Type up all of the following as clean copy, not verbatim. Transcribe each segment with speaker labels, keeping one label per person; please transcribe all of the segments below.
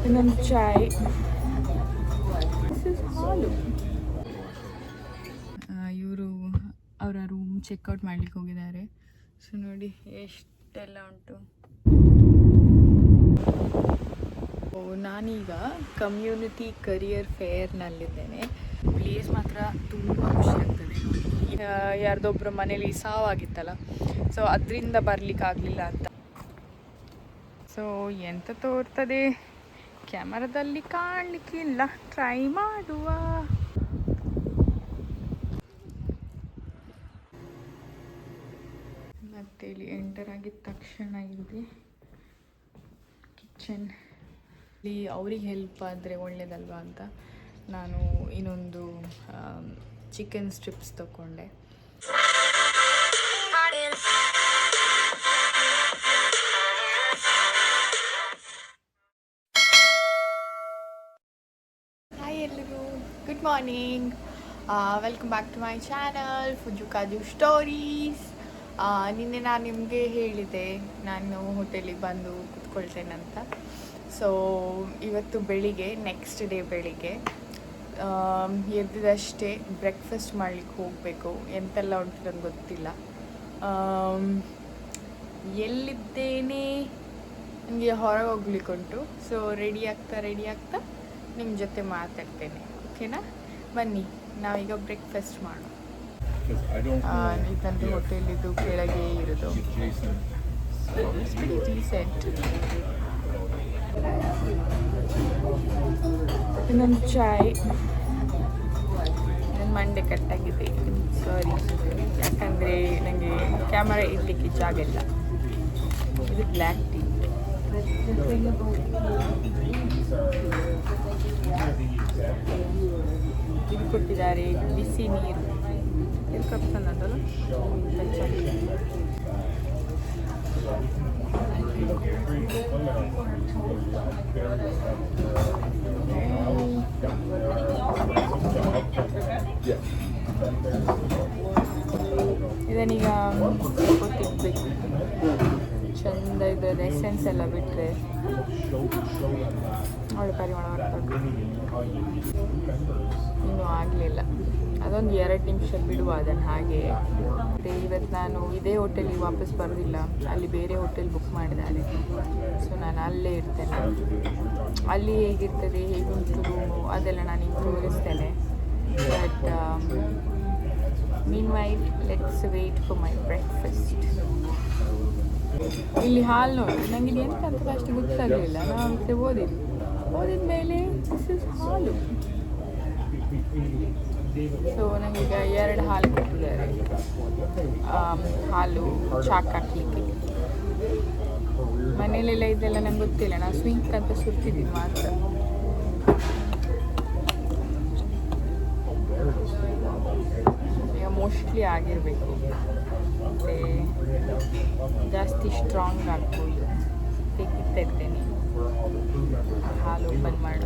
Speaker 1: ಇನ್ನೊಂದು ಚಾಯ್. ಹಾಲು. ಇವರು ಅವರ ರೂಮ್ ಚೆಕ್ಔಟ್ ಮಾಡ್ಲಿಕ್ಕೆ ಹೋಗಿದ್ದಾರೆ. ಸೊ ನೋಡಿ ಎಷ್ಟೆಲ್ಲ ಉಂಟು. ನಾನೀಗ ಕಮ್ಯುನಿಟಿ ಕರಿಯರ್ ಫೇರ್ನಲ್ಲಿದ್ದೇನೆ. ಪ್ಲೇಸ್ ಮಾತ್ರ ತುಂಬ ಖುಷಿ ಆಗ್ತದೆ. ಯಾರ್ದೊಬ್ಬರ ಮನೇಲಿ ಸಾವಾಗಿತ್ತಲ್ಲ, ಸೊ ಅದರಿಂದ ಬರಲಿಕ್ಕಾಗಲಿಲ್ಲ ಅಂತ. ಸೊ ಎಂತ ತೋರ್ತದೆ ಕ್ಯಾಮರಾದಲ್ಲಿ ಕಾಣಲಿಕ್ಕಿಲ್ಲ, ಟ್ರೈ ಮಾಡುವ. ಮತ್ತೆ ಇಲ್ಲಿ ಎಂಟರ್ ಆಗಿದ ತಕ್ಷಣ ಇದೆ ಕಿಚನ್. ಇಲ್ಲಿ ಅವ್ರಿಗೆ ಹೆಲ್ಪ್ ಆದರೆ ಒಳ್ಳೇದಲ್ವಾ ಅಂತ ನಾನು ಇನ್ನೊಂದು ಚಿಕನ್ ಸ್ಟ್ರಿಪ್ಸ್ ತಗೊಂಡೆ. ಹಾಯ್ ಎಲ್ರಿಗೂ, good morning. Welcome back to my channel ಫುಜು ಕಾಜು ಸ್ಟೋರೀಸ್. ನಿನ್ನೆ ನಾನು ನಿಮಗೆ ಹೇಳಿದೆ ನಾನು ಹೋಟೆಲಿಗೆ ಬಂದು ಕೂತ್ಕೊಳ್ತೇನೆ ಅಂತ. ಸೊ ಇವತ್ತು ಬೆಳಿಗ್ಗೆ, ನೆಕ್ಸ್ಟ್ ಡೇ ಬೆಳಿಗ್ಗೆ ಎದ್ದಿದಷ್ಟೇ ಬ್ರೇಕ್ಫಾಸ್ಟ್ ಮಾಡಲಿಕ್ಕೆ ಹೋಗಬೇಕು. ಎಂತೆಲ್ಲ ಉಂಟು ನನಗೆ ಗೊತ್ತಿಲ್ಲ. ಎಲ್ಲಿದ್ದೇನೆ, ನನಗೆ ಹೊರಗೆ ಹೋಗ್ಲಿಕ್ಕೆ ಉಂಟು. ಸೊ ರೆಡಿ ಆಗ್ತಾ ನಿಮ್ಮ ಜೊತೆ ಮಾತಾಡ್ತೇನೆ, ಓಕೆನಾ? ಬನ್ನಿ ನಾವೀಗ ಬ್ರೇಕ್ಫಾಸ್ಟ್ ಮಾಡೋಣ. ಇದಂತೂ ಹೋಟೆಲ್ ಇದು ಕೆಳಗೆ ಇರೋದು. So it's very decent. ಇನ್ನೊಂದು ಚಾಯ್. ನನ್ನ ಮಂಡೆ ಕಟ್ಟಾಗಿದೆ, ಸಾರಿ. ಯಾಕಂದರೆ ನನಗೆ ಕ್ಯಾಮರಾ ಇಡಲಿಕ್ಕೆ ಜಾಗ ಇಲ್ಲ. ಇದು ಬ್ಲ್ಯಾಕ್ ಟೀ. ಇದು ಕೊಟ್ಟಿದ್ದಾರೆ ಬಿಸಿ ನೀರು. ಇದು ಕಪ್ ಅನ್ನೋದಲ್ಲ, ಇದನ್ನೀಗ ಗೊತ್ತಿರ್ಬೇಕು. ಚಂದ ಇದು ಎಸೆನ್ಸ್ ಎಲ್ಲ ಬಿಟ್ಟರೆ ಒಳ್ಳೆ ಪರಿಮಳ ಬರ್ತದೆ. ಇನ್ನೂ ಆಗಲಿಲ್ಲ, ಅದೊಂದು 2 ನಿಮಿಷ ಬಿಡುವ ಅದನ್ನು ಹಾಗೆ. ಮತ್ತು ಇವತ್ತು ನಾನು ಇದೇ ಹೋಟೆಲಿಗೆ ವಾಪಸ್ ಬರೋದಿಲ್ಲ, ಅಲ್ಲಿ ಬೇರೆ ಹೋಟೆಲ್ ಬುಕ್ ಮಾಡಿದ್ದಾರೆ. ಸೊ ನಾನು ಅಲ್ಲೇ ಇರ್ತೇನೆ. ಅಲ್ಲಿ ಹೇಗಿರ್ತದೆ, ಹೇಗುಂಟು ರೂಮು, ಅದೆಲ್ಲ ನಾನು ನಿಮ್ಗೆ ತೋರಿಸ್ತೇನೆ. But meanwhile let's wait for my breakfast. ಇಲ್ಲಿ ಹಾಲು ನೋಡಿ, ನನಗೆ ಇದು ಎಂತ ಅಂತ ಅಷ್ಟು ಗೊತ್ತಾಗಲಿಲ್ಲ. ನಾವು ಮತ್ತೆ ಓದಿದ ಮೇಲೆ ದಿಸ್ ಇಸ್ ಹಾಲು. ಸೊ ನನಗೀಗ 2 ಹಾಲು ಕೊಟ್ಟಿದ್ದಾರೆ, ಹಾಲು ಚಾಕ್ ಹಾಕಲಿಕ್ಕೆ. ಮನೇಲೆಲ್ಲ ಇದೆಲ್ಲ ನಂಗೆ ಗೊತ್ತಿಲ್ಲ, ನಾನು ಸ್ವಿಂಕ್ ಅಂತ ಸುರ್ತಿದ್ದೀನಿ ಮಾತ್ರ. ಈಗ ಮೋಸ್ಟ್ಲಿ ಆಗಿರಬೇಕು, ಮತ್ತು ಜಾಸ್ತಿ ಸ್ಟ್ರಾಂಗ್ ಆಗ್ಬೋದು. ತೆಗಿತಾ ಇರ್ತೇನೆ, ಹಾಲು ಓಪನ್ ಮಾಡ.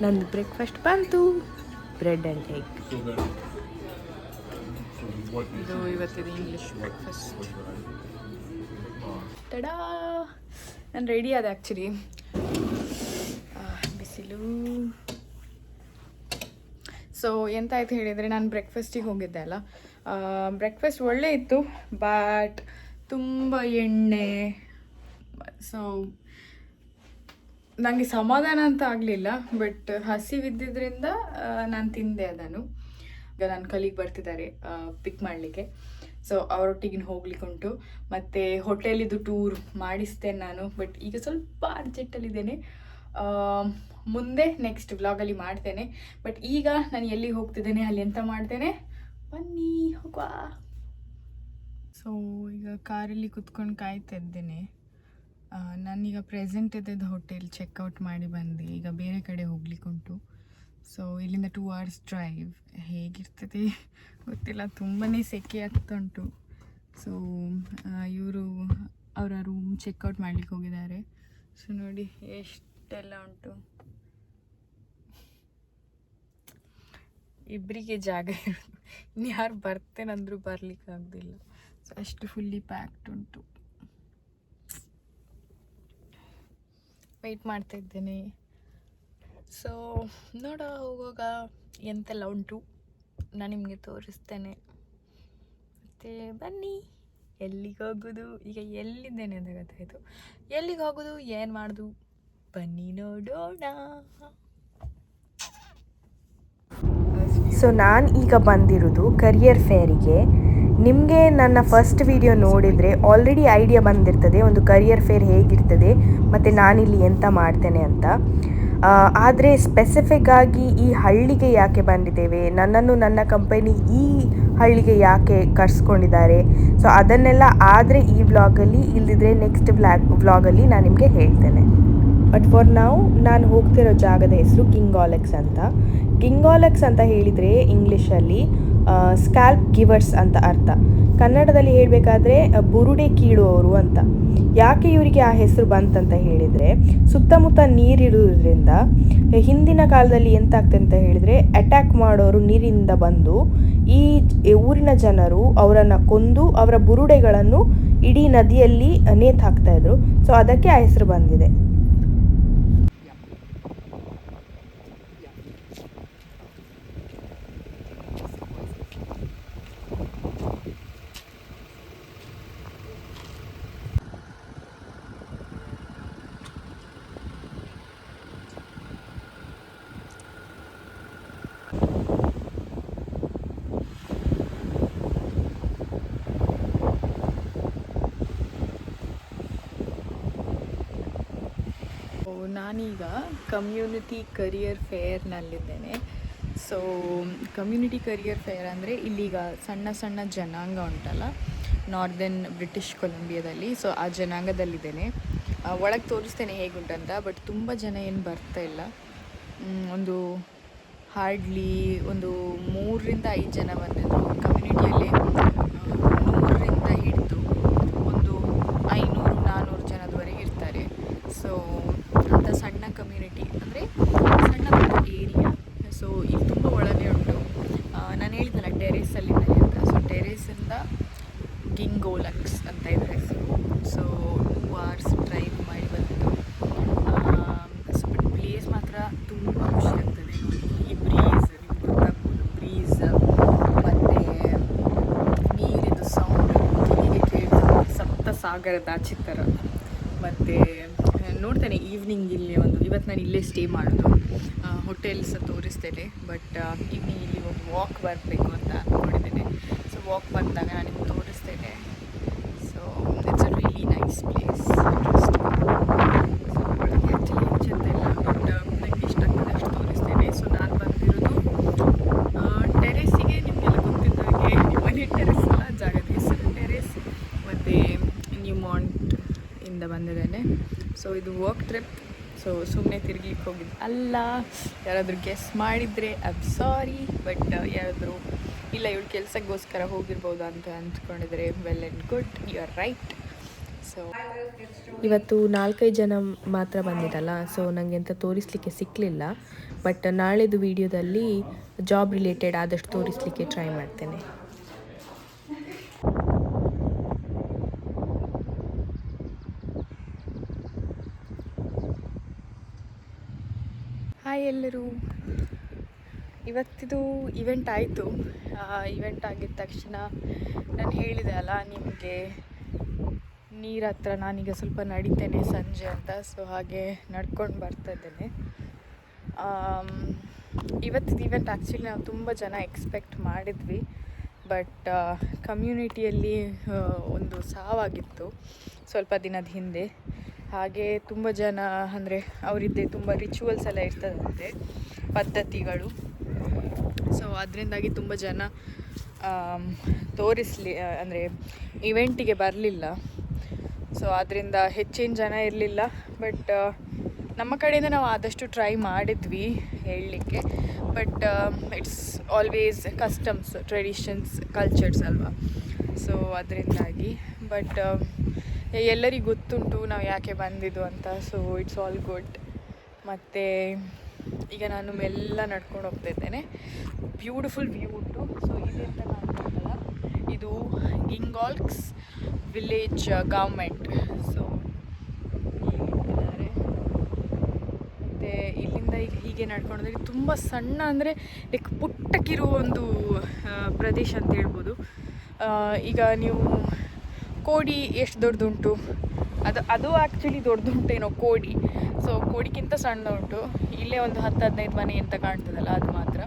Speaker 1: ನಂದು ಬ್ರೇಕ್ಫಾಸ್ಟ್ ಬಂತು, ಬ್ರೆಡ್ ಆ್ಯಂಡ್ ಎಗ್. ಇದು ಇವತ್ತಿನ ಇಂಗ್ಲೀಷ್ ಬ್ರೇಕ್ಫಾಸ್ಟ್. ತಡಾ, ನಾನು ರೆಡಿ ಆದ. ಆ್ಯಕ್ಚುಲಿ ಬಿಸಿಲು. ಸೊ ಎಂತಾಯ್ತು ಹೇಳಿದರೆ, ನಾನು ಬ್ರೇಕ್ಫಾಸ್ಟಿಗೆ ಹೋಗಿದ್ದೆ ಅಲ್ಲ, ಬ್ರೇಕ್ಫಾಸ್ಟ್ ಒಳ್ಳೆ ಇತ್ತು, ಬಟ್ ತುಂಬ ಎಣ್ಣೆ. ಸೊ ನನಗೆ ಸಮಾಧಾನ ಅಂತ ಆಗಲಿಲ್ಲ, ಬಟ್ ಹಸಿವಿದ್ದಿದ್ದರಿಂದ ನಾನು ತಿಂದೆ ಅದನ್ನು. ಈಗ ನನ್ನ ಕಲೀಗ್ ಬರ್ತಿದ್ದಾರೆ ಪಿಕ್ ಮಾಡಲಿಕ್ಕೆ. ಸೊ ಅವರೊಟ್ಟಿಗೆ ಹೋಗ್ಲಿಕ್ಕೆ ಉಂಟು. ಮತ್ತು ಹೋಟೆಲಿದ್ದು ಟೂರ್ ಮಾಡಿಸ್ತೇನೆ ನಾನು, ಬಟ್ ಈಗ ಸ್ವಲ್ಪ ಅರ್ಜೆಂಟಲ್ಲಿದ್ದೇನೆ. ಮುಂದೆ ನೆಕ್ಸ್ಟ್ ವ್ಲಾಗಲ್ಲಿ ಮಾಡ್ತೇನೆ. ಬಟ್ ಈಗ ನಾನು ಎಲ್ಲಿಗೆ ಹೋಗ್ತಿದ್ದೇನೆ, ಅಲ್ಲಿ ಎಂತ ಮಾಡ್ತೇನೆ, ಬನ್ನಿ ಹೋಗುವ. ಸೊ ಈಗ ಕಾರಲ್ಲಿ ಕುತ್ಕೊಂಡು ಕಾಯ್ತಾ ಇದ್ದೇನೆ. ನಾನೀಗ ಪ್ರೆಸೆಂಟ್ ಇದ್ದದ್ದು ಹೋಟೆಲ್ ಚೆಕ್ಔಟ್ ಮಾಡಿ ಬಂದು ಈಗ ಬೇರೆ ಕಡೆ ಹೋಗ್ಲಿಕ್ಕೆ ಉಂಟು. ಸೊ ಇಲ್ಲಿಂದ 2 hours ಡ್ರೈವ್. ಹೇಗಿರ್ತದೆ ಗೊತ್ತಿಲ್ಲ, ತುಂಬಾ ಸೆಕೆ ಆಗ್ತಾ ಉಂಟು. ಸೊ ಇವರು ಅವರ ರೂಮ್ ಚೆಕ್ಔಟ್ ಮಾಡ್ಲಿಕ್ಕೆ ಹೋಗಿದ್ದಾರೆ. ಸೊ ನೋಡಿ ಎಷ್ಟೆಲ್ಲ ಉಂಟು, ಇಬ್ಬರಿಗೆ ಜಾಗ ಇರೋದು, ಇನ್ನು ಯಾರು ಬರ್ತೇನಂದ್ರೂ ಬರ್ಲಿಕ್ಕೆ ಆಗೋದಿಲ್ಲ. ಸೊ ಅಷ್ಟು ಫುಲ್ಲಿ ಪ್ಯಾಕ್ಡ್ ಉಂಟು. ವೆಯ್ಟ್ ಮಾಡ್ತಾ ಇದ್ದೇನೆ. ಸೊ ನೋಡ ಹೋಗುವಾಗ ಎಂತೆಲ್ಲ ಉಂಟು ನಾನು ನಿಮಗೆ ತೋರಿಸ್ತೇನೆ. ಮತ್ತು ಬನ್ನಿ. ಎಲ್ಲಿಗೆ ಹೋಗೋದು, ಈಗ ಎಲ್ಲಿದ್ದೇನೆ ಅಂತ ಗೊತ್ತಾಯಿತು. ಎಲ್ಲಿಗೆ ಹೋಗೋದು, ಏನು ಮಾಡೋದು, ಬನ್ನಿ ನೋಡೋಣ.
Speaker 2: ಸೊ ನಾನು ಈಗ ಬಂದಿರೋದು ಕರಿಯರ್ ಫೇರಿಗೆ. ನಿಮಗೆ ನನ್ನ ಫಸ್ಟ್ ವಿಡಿಯೋ ನೋಡಿದರೆ ಆಲ್ರೆಡಿ ಐಡಿಯಾ ಬಂದಿರ್ತದೆ ಒಂದು ಕರಿಯರ್ ಫೇರ್ ಹೇಗಿರ್ತದೆ ಮತ್ತು ನಾನಿಲ್ಲಿ ಎಂತ ಮಾಡ್ತೇನೆ ಅಂತ. ಆದರೆ ಸ್ಪೆಸಿಫಿಕ್ ಆಗಿ ಈ ಹಳ್ಳಿಗೆ ಯಾಕೆ ಬಂದಿದ್ದೇವೆ, ನನ್ನನ್ನು ನನ್ನ ಕಂಪನಿ ಈ ಹಳ್ಳಿಗೆ ಯಾಕೆ ಕರ್ಸ್ಕೊಂಡಿದ್ದಾರೆ, ಸೊ ಅದನ್ನೆಲ್ಲ ಆದರೆ ಈ ವ್ಲಾಗಲ್ಲಿ, ಇಲ್ಲದಿದ್ದರೆ ನೆಕ್ಸ್ಟ್ ವ್ಲಾಗಲ್ಲಿ ನಾನು ನಿಮಗೆ ಹೇಳ್ತೇನೆ. ಬಟ್ ಫಾರ್ ನಾವು ನಾನು ಹೋಗ್ತಿರೋ ಜಾಗದ ಹೆಸರು ಕಿಂಗಾಲೆಕ್ಸ್ ಅಂತ. ಕಿಂಗಾಲೆಕ್ಸ್ ಅಂತ ಹೇಳಿದರೆ ಇಂಗ್ಲೀಷಲ್ಲಿ ಸ್ಕ್ಯಾಲ್ಪ್ ಗಿವರ್ಸ್ ಅಂತ ಅರ್ಥ. ಕನ್ನಡದಲ್ಲಿ ಹೇಳಬೇಕಾದ್ರೆ ಬುರುಡೆ ಕೀಳುವವರು ಅಂತ. ಯಾಕೆ ಇವರಿಗೆ ಆ ಹೆಸರು ಬಂತಂತ ಹೇಳಿದರೆ, ಸುತ್ತಮುತ್ತ ನೀರಿರುವುದರಿಂದ ಹಿಂದಿನ ಕಾಲದಲ್ಲಿ ಎಂತಾಗ್ತದೆ ಅಂತ ಹೇಳಿದರೆ, ಅಟ್ಯಾಕ್ ಮಾಡೋರು ನೀರಿನಿಂದ ಬಂದು ಈ ಊರಿನ ಜನರು ಅವರನ್ನು ಕೊಂದು ಅವರ ಬುರುಡೆಗಳನ್ನು ಇಡೀ ನದಿಯಲ್ಲಿ ನೇತು ಹಾಕ್ತಾಯಿದ್ರು. ಸೊ ಅದಕ್ಕೆ ಆ ಹೆಸರು ಬಂದಿದೆ.
Speaker 1: ನಾನೀಗ ಕಮ್ಯುನಿಟಿ ಕರಿಯರ್ ಫೇರ್ನಲ್ಲಿದ್ದೇನೆ. ಸೊ ಕಮ್ಯುನಿಟಿ ಕರಿಯರ್ ಫೇರ್ ಅಂದರೆ ಇಲ್ಲೀಗ ಸಣ್ಣ ಸಣ್ಣ ಜನಾಂಗ ಉಂಟಲ್ಲ ನಾರ್ದರ್ನ್ ಬ್ರಿಟಿಷ್ ಕೊಲಂಬಿಯಾದಲ್ಲಿ, ಸೊ ಆ ಜನಾಂಗದಲ್ಲಿದ್ದೇನೆ. ಒಳಗೆ ತೋರಿಸ್ತೇನೆ ಹೇಗುಂಟಂತ. ಬಟ್ ತುಂಬ ಜನ ಏನು ಬರ್ತಾ ಇಲ್ಲ. ಒಂದು ಹಾರ್ಡ್ಲಿ ಒಂದು 3-5 ಜನ ಬಂದಿದ್ರು. ಕಮ್ಯುನಿಟಿಯಲ್ಲಿ 100ರಿಂದ ಹಿಡಿದು ಒಂದು 500-400 ಜನದವರೆಗೆ ಇರ್ತಾರೆ. ಸೊ ಅಂಥ ಸಣ್ಣ ಕಮ್ಯುನಿಟಿ ಅಂದರೆ ಸಣ್ಣ ಏರಿಯಾ. ಸೊ ಇಲ್ಲಿ ತುಂಬ ಒಳಗೆ ಉಂಟು. ನಾನು ಹೇಳಿದ್ನಲ್ಲ ಟೆರೇಸಲ್ಲಿದ್ದೇನೆ ಅಂತ. ಸೊ ಟೆರೇಸಿಂದ ಕಿಂಗಾಲೆಕ್ಸ್ ಅಂತ ಇದೆ ಹೆಸರು. ಸೊ 2 hours ಡ್ರೈವ್ ಮಾಡಿ ಬಂದಿದ್ದು. ಸೊ ಬಟ್ ಪ್ಲೇಸ್ ಮಾತ್ರ ತುಂಬ ಖುಷಿ ಆಗ್ತದೆ. ಈ ಬ್ರೀಸ್, ನಿಮ್ಗೆ ಗೊತ್ತಾಗ್ಬೋದು, ಬ್ರೀಸ್ ಮತ್ತು ನೀರಿದು ಸೌಂಡ್ ಕಿವಿಗೆ ಕೇಳ್ತದೆ, ಸಪ್ತ ಸಾಗರದ ಚಿತ್ತರ. ಮತ್ತು ನೋಡ್ತೇನೆ ಈವ್ನಿಂಗ್ ಇಲ್ಲಿ ಇವತ್ತು ನಾನು ಇಲ್ಲೇ ಸ್ಟೇ ಮಾಡೋದು. ಹೋಟೆಲ್ಸ್ ತೋರಿಸ್ತೇನೆ. ಬಟ್ ಈವ್ನಿಂಗ್ ಇಲ್ಲಿ ಒಂದು ವಾಕ್ ಬರಬೇಕು ಅಂತ ಅಂದ್ಕೊಂಡಿದ್ದೇನೆ. ಸೊ ವಾಕ್ ಬಂದಾಗ ನಾನು ನಿಮ್ಗೆ ತೋರಿಸ್ತೇನೆ. So it's a really nice place. So ಒಳಗೆ ಆ್ಯಕ್ಚುಲಿ ಚೆಂದ ಇಲ್ಲ, ಬಟ್ ನನಗೆ ಇಷ್ಟ ಆಗ್ತದೆ ಅಷ್ಟು ತೋರಿಸ್ತೇನೆ. ಸೊ ನಾನು ಬಂದಿರೋದು ಟೆರೇಸಿಗೆ. ನಿಮಗೆಲ್ಲ ಗೊತ್ತಿದ್ದ ಹಾಗೆ ಮನೆ ಟೆರೇಸ್ ಅಲ್ಲ, ಜಾಗದ ಹೆಸರು ಟೆರೇಸ್. ಮತ್ತು ನ್ಯೂಮಾಂಟ್ ಇಂದ ಬಂದಿದ್ದೇನೆ. ಸೊ ಇದು ವರ್ಕ್ ಟ್ರಿಪ್. ಸೊ ಸುಮ್ಮನೆ ತಿರುಗ್ಲಿಕ್ಕೆ ಹೋಗಿದ್ದು ಅಲ್ಲ. ಯಾರಾದರೂ ಗೆಸ್ ಮಾಡಿದರೆ ಐಮ್ ಸಾರಿ. ಬಟ್ ಯಾರಾದರೂ ಇಲ್ಲ ಇವಳು ಕೆಲಸಕ್ಕೋಸ್ಕರ ಹೋಗಿರ್ಬೋದು ಅಂತ ಅಂದ್ಕೊಂಡಿದ್ರೆ well and good, you are right. So
Speaker 2: ಇವತ್ತು 4-5 ಜನ ಮಾತ್ರ ಬಂದಿದ್ದಲ್ಲ, ಸೊ ನನಗೆ ಅಂತ ತೋರಿಸಲಿಕ್ಕೆ ಸಿಕ್ಕಲಿಲ್ಲ. ಬಟ್ ನಾಳೆದು ವಿಡಿಯೋದಲ್ಲಿ ಜಾಬ್ ರಿಲೇಟೆಡ್ ಆದಷ್ಟು ತೋರಿಸಲಿಕ್ಕೆ ಟ್ರೈ ಮಾಡ್ತೇನೆ.
Speaker 1: ಹಾಯ್ ಎಲ್ಲರೂ. ಇವತ್ತಿದು ಇವೆಂಟ್ ಆಯಿತು. ಇವೆಂಟ್ ಆಗಿದ ತಕ್ಷಣ ನಾನು ಹೇಳಿದೆ ಅಲ್ಲ ನಿಮಗೆ ನೀರ ಹತ್ರ ನಾನೀಗ ಸ್ವಲ್ಪ ನಡಿತೇನೆ ಸಂಜೆ ಅಂತ. ಸೊ ಹಾಗೆ ನಡ್ಕೊಂಡು ಬರ್ತಾ ಇದ್ದೇನೆ. ಇವತ್ತಿದು ಇವೆಂಟ್ ಆ್ಯಕ್ಚುಲಿ ನಾವು ತುಂಬ ಜನ ಎಕ್ಸ್ಪೆಕ್ಟ್ ಮಾಡಿದ್ವಿ. ಬಟ್ ಕಮ್ಯುನಿಟಿಯಲ್ಲಿ ಒಂದು ಸಾವಾಗಿತ್ತು ಸ್ವಲ್ಪ ದಿನದ ಹಿಂದೆ. ಹಾಗೆ ತುಂಬ ಜನ ಅಂದರೆ ಅವರಿದ್ದೇ ತುಂಬ ರಿಚುವಲ್ಸ್ ಎಲ್ಲ ಇರ್ತದಂತೆ, ಪದ್ಧತಿಗಳು. ಸೊ ಅದರಿಂದಾಗಿ ತುಂಬ ಜನ ಅಂದರೆ ಇವೆಂಟಿಗೆ ಬರಲಿಲ್ಲ. ಸೊ ಅದರಿಂದ ಹೆಚ್ಚಿನ ಜನ ಇರಲಿಲ್ಲ. ಬಟ್ ನಮ್ಮ ಕಡೆಯಿಂದ ನಾವು ಆದಷ್ಟು ಟ್ರೈ ಮಾಡಿದ್ವಿ ಹೇಳಲಿಕ್ಕೆ, but it's always customs, traditions, cultures ಅಲ್ವಾ. ಸೊ ಅದರಿಂದಾಗಿ ಬಟ್ ಎಲ್ಲರಿಗೂ ಗೊತ್ತುಂಟು ನಾವು ಯಾಕೆ ಬಂದಿದ್ದು ಅಂತ. So it's all good. ಮತ್ತು ಈಗ ನಾನು ಮೆಲ್ಲ ನಡ್ಕೊಂಡು ಹೋಗ್ತಾ ಇದ್ದೇನೆ. ಬ್ಯೂಟಿಫುಲ್ ವ್ಯೂ ಉಂಟು. ಸೊ ಇದೆಂತ ಕಾಣ್ತದಲ್ಲ, ಇದು ಗಿಂಗಾಲ್ಕ್ಸ್ ವಿಲೇಜ್ ಗೌರ್ಮೆಂಟ್. ಸೊ ಇಲ್ಲಿದ್ದಾರೆ. ಮತ್ತು ಇಲ್ಲಿಂದ ಈಗ ಹೀಗೆ ನಡ್ಕೊಂಡೋದ್ರೆ ತುಂಬ ಸಣ್ಣ, ಅಂದರೆ ಲೈಕ್ ಪುಟ್ಟಕ್ಕಿರುವ ಒಂದು ಪ್ರದೇಶ ಅಂತ ಹೇಳ್ಬೋದು. ಈಗ ನೀವು ಕೋಡಿ ಎಷ್ಟು ದೊಡ್ಡದುಂಟು, ಅದು ಆ್ಯಕ್ಚುಲಿ ದೊಡ್ಡದುಂಟೇನೋ ಕೋಡಿ. ಸೊ ಕೋಡಿಗಿಂತ ಸಣ್ಣ ಉಂಟು. ಇಲ್ಲೇ ಒಂದು 10-15 ಮನೆ ಅಂತ ಕಾಣ್ತದಲ್ಲ ಅದು ಮಾತ್ರ.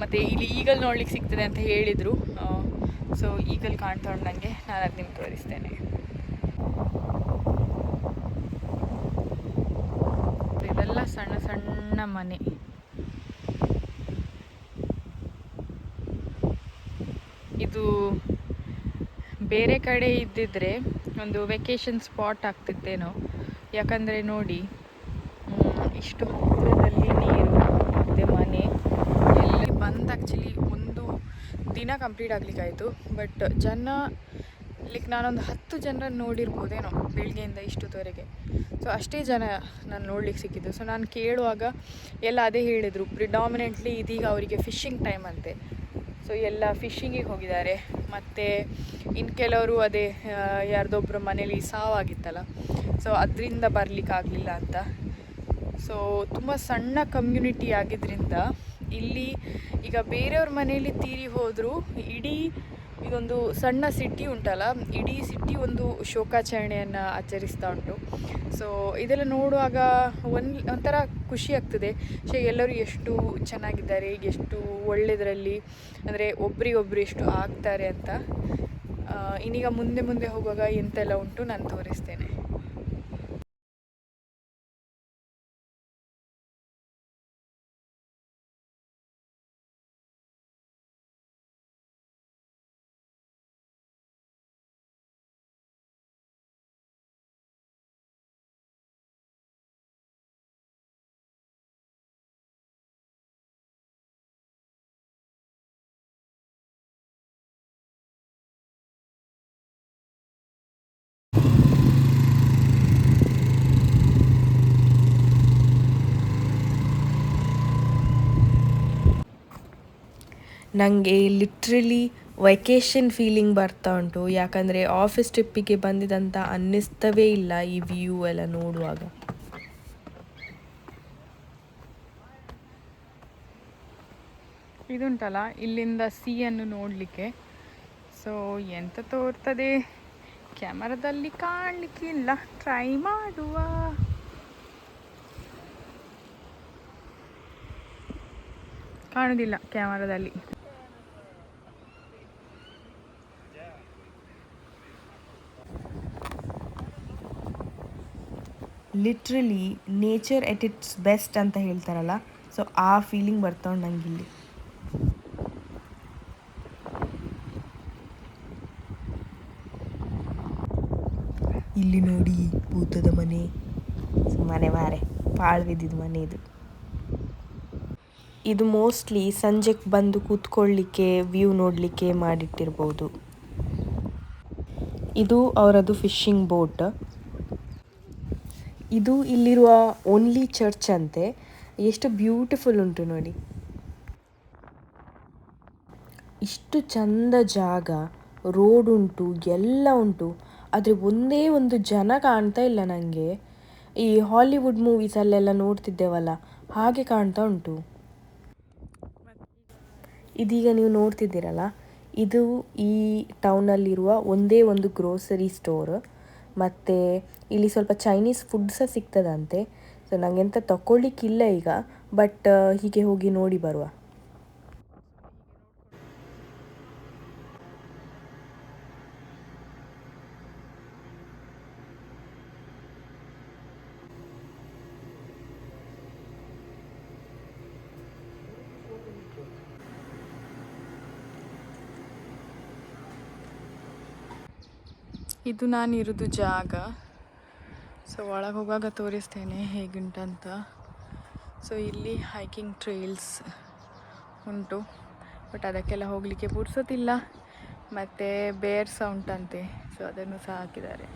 Speaker 1: ಮತ್ತು ಇಲ್ಲಿ ಈಗಲ್ ನೋಡ್ಲಿಕ್ಕೆ ಸಿಗ್ತದೆ ಅಂತ ಹೇಳಿದರು. ಸೊ ಈಗಲ್ ಕಾಣ್ತಾ ಉಂಟು ನನಗೆ, ನಾನು ಅದು ನಿಮ್ಗೆ ತೋರಿಸ್ತೇನೆ. ಇದೆಲ್ಲ ಸಣ್ಣ ಸಣ್ಣ ಮನೆ. ಇದು ಬೇರೆ ಕಡೆ ಇದ್ದಿದ್ರೆ ಒಂದು ವೆಕೇಷನ್ ಸ್ಪಾಟ್ ಆಗ್ತಿತ್ತೇನೋ. ಯಾಕಂದರೆ ನೋಡಿ, ಇಷ್ಟು ಹತ್ತಿರದಲ್ಲಿ ನೀರು ಮತ್ತು ಮನೆ ಎಲ್ಲಿ ಬಂದು ಆ್ಯಕ್ಚುಲಿ ಒಂದು ದಿನ ಕಂಪ್ಲೀಟ್ ಆಗಲಿಕ್ಕಾಯಿತು. ಬಟ್ ಜನ ಲೈಕ್ ನಾನೊಂದು 10 ಜನರನ್ನು ನೋಡಿರ್ಬೋದೇನೋ ಬೆಳಗ್ಗೆಯಿಂದ ಇಷ್ಟುವರೆಗೆ. ಸೊ ಅಷ್ಟೇ ಜನ ನಾನು ನೋಡ್ಲಿಕ್ಕೆ ಸಿಕ್ಕಿದ್ದು. ಸೊ ನಾನು ಕೇಳುವಾಗ ಎಲ್ಲ ಅದೇ ಹೇಳಿದರು, ಪ್ರಿಡಾಮಿನೆಂಟ್ಲಿ ಇದೀಗ ಅವರಿಗೆ ಫಿಶಿಂಗ್ ಟೈಮ್ ಅಂತೆ. ಸೊ ಎಲ್ಲ ಫಿಶಿಂಗಿಗೆ ಹೋಗಿದ್ದಾರೆ. ಮತ್ತು ಇನ್ನು ಕೆಲವರು ಅದೇ ಯಾರ್ದೊಬ್ಬರ ಮನೇಲಿ ಸಾವಾಗಿತ್ತಲ್ಲ, ಸೊ ಅದರಿಂದ ಬರಲಿಕ್ಕಾಗಲಿಲ್ಲ ಅಂತ. ಸೊ ತುಂಬ ಸಣ್ಣ ಕಮ್ಯುನಿಟಿ ಆಗಿದ್ದರಿಂದ ಇಲ್ಲಿ ಈಗ ಬೇರೆಯವ್ರ ಮನೆಯಲ್ಲಿ ತೀರಿ ಹೋದರೂ ಇಡೀ ಇದೊಂದು ಸಣ್ಣ ಸಿಟಿ ಉಂಟಲ್ಲ, ಇಡೀ ಸಿಟಿ ಒಂದು ಶೋಕಾಚರಣೆಯನ್ನು ಆಚರಿಸ್ತಾ ಉಂಟು. ಸೊ ಇದೆಲ್ಲ ನೋಡುವಾಗ ಒಂಥರ ಖುಷಿ ಆಗ್ತದೆ. ಸೊ ಎಲ್ಲರೂ ಎಷ್ಟು ಚೆನ್ನಾಗಿದ್ದಾರೆ, ಎಷ್ಟು ಒಳ್ಳೆಯದರಲ್ಲಿ, ಅಂದರೆ ಒಬ್ರಿಗೊಬ್ರು ಎಷ್ಟು ಆಗ್ತಾರೆ ಅಂತ. ಇನ್ನೀಗ ಮುಂದೆ ಮುಂದೆ ಹೋಗುವಾಗ ಎಂತೆಲ್ಲ ಉಂಟು ನಾನು ತೋರಿಸ್ತೇನೆ.
Speaker 2: ನನಗೆ ಲಿಟ್ರಲಿ ವೆಕೇಷನ್ ಫೀಲಿಂಗ್ ಬರ್ತಾ ಉಂಟು. ಯಾಕಂದರೆ ಆಫೀಸ್ ಟ್ರಿಪ್ಪಿಗೆ ಬಂದಿದಂತ ಅನ್ನಿಸ್ತವೇ ಇಲ್ಲ ಈ ವ್ಯೂ ಎಲ್ಲ ನೋಡುವಾಗ.
Speaker 1: ಇದುಂಟಲ್ಲ, ಇಲ್ಲಿಂದ ಸೀಯನ್ನು ನೋಡಲಿಕ್ಕೆ. ಸೊ ಎಂತ ತೋರ್ತದೆ, ಕ್ಯಾಮರಾದಲ್ಲಿ ಕಾಣಲಿಕ್ಕಿಲ್ಲ, ಟ್ರೈ ಮಾಡುವ. ಕಾಣುವುದಿಲ್ಲ ಕ್ಯಾಮರಾದಲ್ಲಿ.
Speaker 2: Literally nature at its best ಅಂತ ಹೇಳ್ತಾರಲ್ಲ, ಸೊ ಆ ಫೀಲಿಂಗ್ ಬರ್ತಾ ಉಂಟು ನಂಗಿಲ್ಲಿ. ಇಲ್ಲಿ ನೋಡಿ ಭೂತದ ಮನೆ, ಮನೆ ಮಾರೆ ಪಾಳ್ವಿದ್ದಿದ್ದು ಮನೆ ಇದು. ಇದು ಮೋಸ್ಟ್ಲಿ ಸಂಜೆಗೆ ಬಂದು ಕೂತ್ಕೊಳ್ಳಿಕ್ಕೆ, ವ್ಯೂ ನೋಡಲಿಕ್ಕೆ ಮಾಡಿಟ್ಟಿರ್ಬೋದು. ಇದು ಅವರದು ಫಿಶಿಂಗ್ ಬೋಟ್. ಇದು ಇಲ್ಲಿರುವ ಓನ್ಲಿ ಚರ್ಚ್ ಅಂತೆ. ಎಷ್ಟು ಬ್ಯೂಟಿಫುಲ್ ಉಂಟು ನೋಡಿ. ಇಷ್ಟು ಚಂದ ಜಾಗ, ರೋಡ್ ಉಂಟು, ಎಲ್ಲ ಉಂಟು. ಆದರೆ ಒಂದೇ ಒಂದು ಜನ ಕಾಣ್ತಾ ಇಲ್ಲ ನನಗೆ. ಈ ಹಾಲಿವುಡ್ ಮೂವೀಸಲ್ಲೆಲ್ಲ ನೋಡ್ತಿದ್ದೇವಲ್ಲ ಹಾಗೆ ಕಾಣ್ತಾ ಉಂಟು. ಇದೀಗ ನೀವು ನೋಡ್ತಿದ್ದೀರಲ್ಲ, ಇದು ಈ ಟೌನಲ್ಲಿರುವ ಒಂದೇ ಒಂದು ಗ್ರೋಸರಿ ಸ್ಟೋರ್. ಮತ್ತು ಇಲ್ಲಿ ಸ್ವಲ್ಪ ಚೈನೀಸ್ ಫುಡ್ ಸಹ ಸಿಗ್ತದಂತೆ. ಸೊ ನನಗೆಂತ ತಗೊಳ್ಳಿಕ್ಕಿಲ್ಲ ಈಗ, ಬಟ್ ಹೀಗೆ ಹೋಗಿ ನೋಡಿ ಬರುವ.
Speaker 1: ಇದು ನಾನಿರೋದು ಜಾಗ. ಸೊ ಒಳಗೆ ಹೋಗುವಾಗ ತೋರಿಸ್ತೇನೆ ಹೇಗುಂಟಂತ. ಸೊ ಇಲ್ಲಿ ಹೈಕಿಂಗ್ ಟ್ರೈಲ್ಸ್ ಉಂಟು, ಬಟ್ ಅದಕ್ಕೆಲ್ಲ ಹೋಗಲಿಕ್ಕೆ ಪುರ್ಸೋತಿಲ್ಲ. ಮತ್ತು ಬೇರ್ ಸೌಂಡ್ ಅಂತೆ, ಸೊ ಅದನ್ನು ಸಹ ಹಾಕಿದ್ದಾರೆ.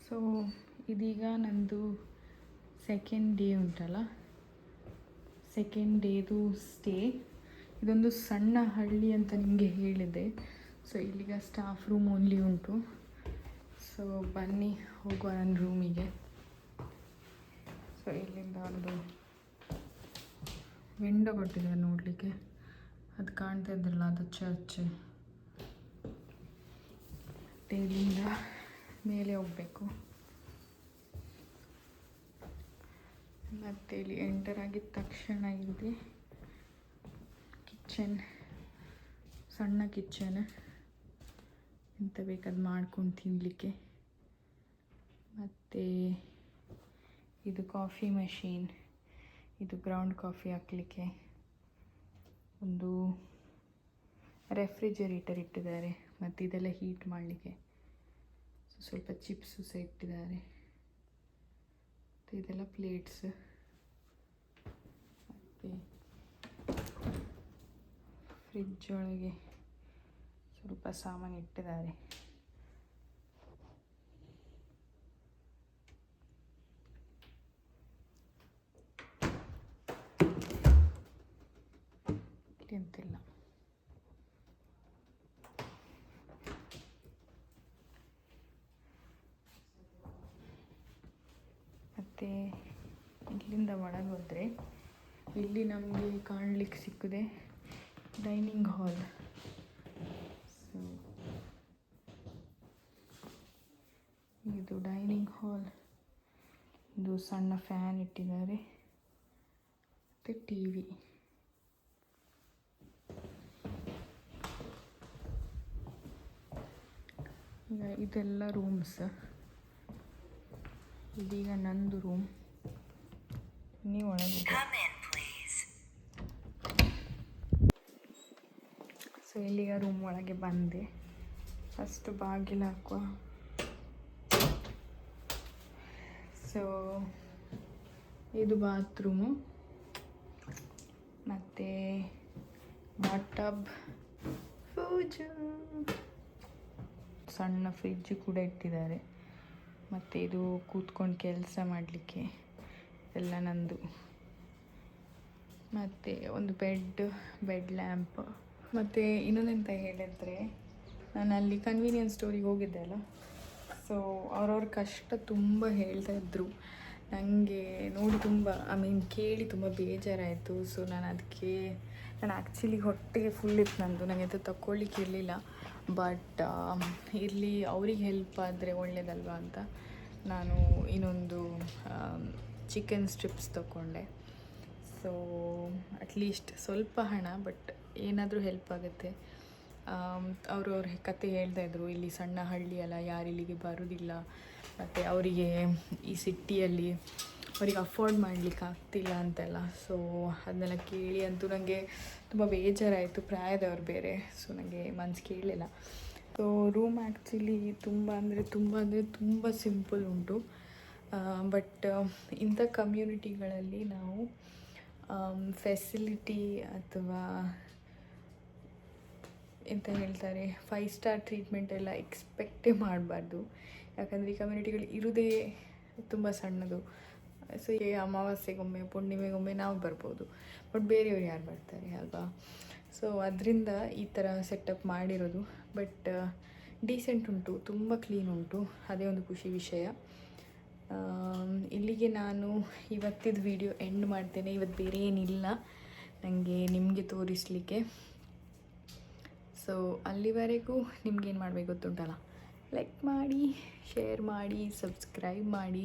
Speaker 1: ಸೊ ಇದೀಗ ನಂದು ಸೆಕೆಂಡ್ ಡೇ ಉಂಟಲ್ಲ, ಸೆಕೆಂಡ್ ಡೇದು ಸ್ಟೇ. ಇದೊಂದು ಸಣ್ಣ ಹಳ್ಳಿ ಅಂತ ನಿಮಗೆ ಹೇಳಿದೆ. ಸೊ ಇಲ್ಲಿಗ ಸ್ಟಾಫ್ ರೂಮ್ ಓನ್ಲಿ ಉಂಟು. ಸೊ ಬನ್ನಿ ಹೋಗುವ ನನ್ನ ರೂಮಿಗೆ. ಸೊ ಇಲ್ಲಿಂದ ಒಂದು ವಿಂಡೋ ಕೊಟ್ಟಿದ್ದಾರೆ ನೋಡಲಿಕ್ಕೆ, ಅದು ಕಾಣ್ತಾ ಇದ್ರಲ್ಲ ಅದು ಚರ್ಚ್. ಮತ್ತು ಇಲ್ಲಿಂದ ಮೇಲೆ ಹೋಗಬೇಕು. ಮತ್ತು ಇಲ್ಲಿ ಎಂಟರ್ ಆಗಿದ ತಕ್ಷಣ ಇಲ್ಲಿ ಕಿಚನ್, ಸಣ್ಣ ಕಿಚನ್, ಎಂತ ಬೇಕಾದ ಮಾಡ್ಕೊಂಡು ತಿನ್ನಲಿಕ್ಕೆ. ಮತ್ತು ಇದು ಕಾಫಿ ಮಷೀನ್, ಇದು ಗ್ರೌಂಡ್ ಕಾಫಿ ಹಾಕಲಿಕ್ಕೆ. ಒಂದು ರೆಫ್ರಿಜರೇಟರ್ ಇಟ್ಟಿದ್ದಾರೆ, ಮತ್ತು ಇದೆಲ್ಲ ಹೀಟ್ ಮಾಡಲಿಕ್ಕೆ. ಸ್ವಲ್ಪ ಚಿಪ್ಸು ಸಹ ಇಟ್ಟಿದ್ದಾರೆ. ಮತ್ತು ಇದೆಲ್ಲ ಪ್ಲೇಟ್ಸ್. ಮತ್ತು ಫ್ರಿಡ್ಜ್ ಒಳಗೆ ಸ್ವಲ್ಪ ಸಾಮಾನು ಇಟ್ಟಿದ್ದಾರೆ. ಎಂತಿಲ್ಲ. ಮತ್ತು ಇಲ್ಲಿಂದ ಒಳಗೆ ಹೋದರೆ ಇಲ್ಲಿ ನಮಗೆ ಕಾಣಲಿಕ್ಕೆ ಸಿಕ್ಕಿದೆ ಡೈನಿಂಗ್ ಹಾಲ್. ಸೊ ಇದು ಡೈನಿಂಗ್ ಹಾಲ್. ಒಂದು ಸಣ್ಣ ಫ್ಯಾನ್ ಇಟ್ಟಿದ್ದಾರೆ ಮತ್ತು ಟಿ ವಿ. ಈಗ ಇದೆಲ್ಲ ರೂಮ್ಸ್. ಇದೀಗ ನಂದು ರೂಮ್. ನೀವು ಒಳಗೆ. ಸೊ ಇಲ್ಲಿಗ ರೂಮ್ ಒಳಗೆ ಬಂದೆ. ಫಸ್ಟ್ ಬಾಗಿಲು ಹಾಕುವ. ಸೊ ಇದು ಬಾತ್ರೂಮು, ಮತ್ತು ಬಾತ್ ಟಬ್, ಪೂಜಾ, ಸಣ್ಣ ಫ್ರಿಡ್ಜ್ ಕೂಡ ಇಟ್ಟಿದ್ದಾರೆ. ಮತ್ತು ಇದು ಕೂತ್ಕೊಂಡು ಕೆಲಸ ಮಾಡಲಿಕ್ಕೆ ಎಲ್ಲ ನಂದು. ಮತ್ತು ಒಂದು ಬೆಡ್ ಲ್ಯಾಂಪ್. ಮತ್ತು ಇನ್ನೊಂದೆಂತ ಹೇಳಿದ್ರೆ, ನಾನು ಅಲ್ಲಿ ಕನ್ವೀನಿಯನ್ಸ್ ಸ್ಟೋರಿಗೆ ಹೋಗಿದ್ದೆ ಅಲ್ಲ, ಸೊ ಅವ್ರವ್ರ ಕಷ್ಟ ತುಂಬ ಹೇಳ್ತಾಯಿದ್ರು. ನನಗೆ ನೋಡಿ ತುಂಬ ಕೇಳಿ ತುಂಬ ಬೇಜಾರಾಯಿತು. ಸೊ ನಾನು ಆ್ಯಕ್ಚುಲಿ ಹೊಟ್ಟೆಗೆ ಫುಲ್ ಇತ್ತು ನಂದು, ನನಗೆ ಅದು ತಗೊಳ್ಳಿಕ್ಕೆ ಇರಲಿಲ್ಲ. ಬಟ್ ಇಲ್ಲಿ ಅವ್ರಿಗೆ ಹೆಲ್ಪ್ ಆದರೆ ಒಳ್ಳೆಯದಲ್ವಾ ಅಂತ ನಾನು ಇನ್ನೊಂದು ಚಿಕನ್ ಸ್ಟ್ರಿಪ್ಸ್ ತೊಗೊಂಡೆ. ಸೊ ಅಟ್ಲೀಸ್ಟ್ ಸ್ವಲ್ಪ ಹಣ, ಬಟ್ ಏನಾದರೂ ಹೆಲ್ಪ್ ಆಗುತ್ತೆ. ಅವ್ರ ಕತೆ ಹೇಳ್ತಾಯಿದ್ರು, ಇಲ್ಲಿ ಸಣ್ಣ ಹಳ್ಳಿ ಅಲ್ಲ, ಯಾರು ಇಲ್ಲಿಗೆ ಬರೋದಿಲ್ಲ, ಮತ್ತು ಅವರಿಗೆ ಈ ಸಿಟಿಯಲ್ಲಿ ಅವ್ರಿಗೆ ಅಫೋರ್ಡ್ ಮಾಡಲಿಕ್ಕೆ ಆಗ್ತಿಲ್ಲ ಅಂತೆಲ್ಲ. ಸೊ ಅದನ್ನೆಲ್ಲ ಕೇಳಿ ಅಂತೂ ನನಗೆ ತುಂಬ ಬೇಜಾರಾಯಿತು. ಪ್ರಾಯದವ್ರು ಬೇರೆ, ಸೊ ನನಗೆ ಮನಸ್ಸು ಕೇಳಲಿಲ್ಲ. ಸೊ ರೂಮ್ ಆ್ಯಕ್ಚುಲಿ ತುಂಬ ಸಿಂಪಲ್ ಉಂಟು. ಬಟ್ ಇಂಥ ಕಮ್ಯುನಿಟಿಗಳಲ್ಲಿ ನಾವು ಫೆಸಿಲಿಟಿ ಅಥವಾ ಎಂತ ಹೇಳ್ತಾರೆ 5 ಸ್ಟಾರ್ ಟ್ರೀಟ್ಮೆಂಟ್ ಎಲ್ಲ ಎಕ್ಸ್ಪೆಕ್ಟೇ ಮಾಡಬಾರ್ದು. ಯಾಕಂದರೆ ಈ ಕಮ್ಯುನಿಟಿಗಳು ಇರೋದೇ ತುಂಬ ಸಣ್ಣದು. ಸೊ ಈ ಅಮಾವಾಸ್ಯೆಗೊಮ್ಮೆ ಪೂರ್ಣಿಮೆಗೊಮ್ಮೆ ನಾವು ಬರ್ಬೋದು, ಬಟ್ ಬೇರೆಯವ್ರು ಯಾರು ಬರ್ತಾರೆ ಅಲ್ವಾ? ಸೊ ಅದರಿಂದ ಈ ಥರ ಸೆಟಪ್ ಮಾಡಿರೋದು. ಬಟ್ ಡೀಸೆಂಟ್ ಉಂಟು, ತುಂಬ ಕ್ಲೀನ್ ಉಂಟು, ಅದೇ ಒಂದು ಖುಷಿ ವಿಷಯ. ಇಲ್ಲಿಗೆ ನಾನು ಇವತ್ತಿದ್ದು ವಿಡಿಯೋ ಎಂಡ್ ಮಾಡ್ತೇನೆ. ಇವತ್ತು ಬೇರೆ ಏನಿಲ್ಲ ನನಗೆ ನಿಮಗೆ ತೋರಿಸಲಿಕ್ಕೆ. ಸೊ ಅಲ್ಲಿವರೆಗೂ ನಿಮ್ಗೇನು ಮಾಡಬೇಕು ಗೊತ್ತುಂಟಲ್ಲ, ಲೈಕ್ ಮಾಡಿ, ಶೇರ್ ಮಾಡಿ, ಸಬ್ಸ್ಕ್ರೈಬ್ ಮಾಡಿ.